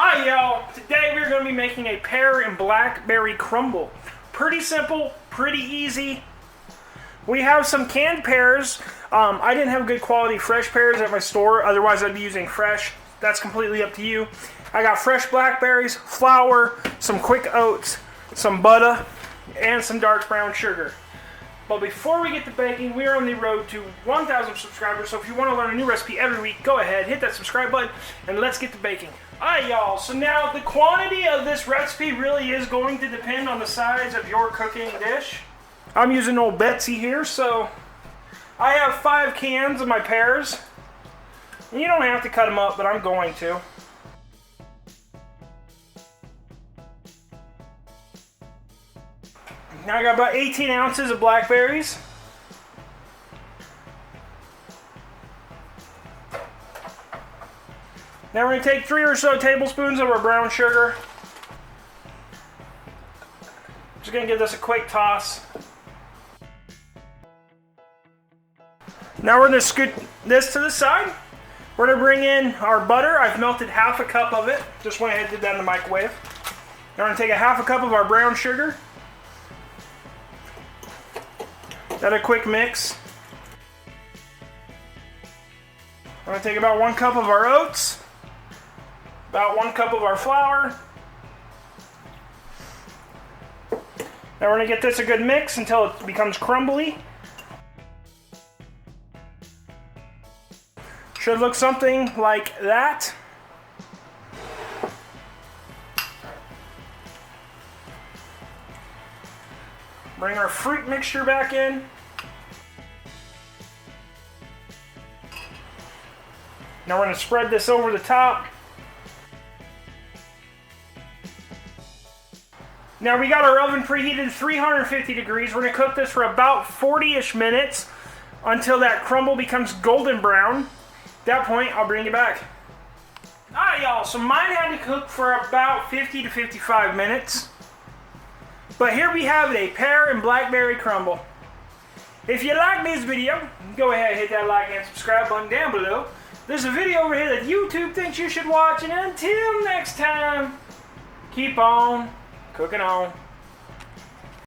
Hi y'all, today we're going to be making a pear and blackberry crumble. Pretty simple, pretty easy. We have some canned pears. I didn't have good quality fresh pears at my store, otherwise I'd be using fresh. That's completely up to you. I got fresh blackberries, flour, some quick oats, some butter, and some dark brown sugar. But before we get to baking, we are on the road to 1,000 subscribers, so if you want to learn a new recipe every week, go ahead, hit that subscribe button, and let's get to baking. Alright y'all, so now the quantity of this recipe really is going to depend on the size of your cooking dish. I'm using old Betsy here, so I have 5 cans of my pears. And you don't have to cut them up, but I'm going to. Now I got about 18 ounces of blackberries. Now we're going to take 3 or so tablespoons of our brown sugar. Just going to give this a quick toss. Now we're going to scoot this to the side. We're going to bring in our butter. I've melted half a cup of it. Just went ahead and did that in the microwave. Now we're going to take a half a cup of our brown sugar. Got a quick mix. We're going to take about 1 cup of our oats. About 1 cup of our flour. Now we're going to get this a good mix until it becomes crumbly. Should look something like that. Bring our fruit mixture back in. Now we're going to spread this over the top. Now we got our oven preheated to 350 degrees. We're going to cook this for about 40-ish minutes until that crumble becomes golden brown. At that point, I'll bring it back. Alright y'all, so mine had to cook for about 50 to 55 minutes. But here we have it, a pear and blackberry crumble. If you like this video, go ahead and hit that like and subscribe button down below. There's a video over here that YouTube thinks you should watch, and until next time, keep on cooking on.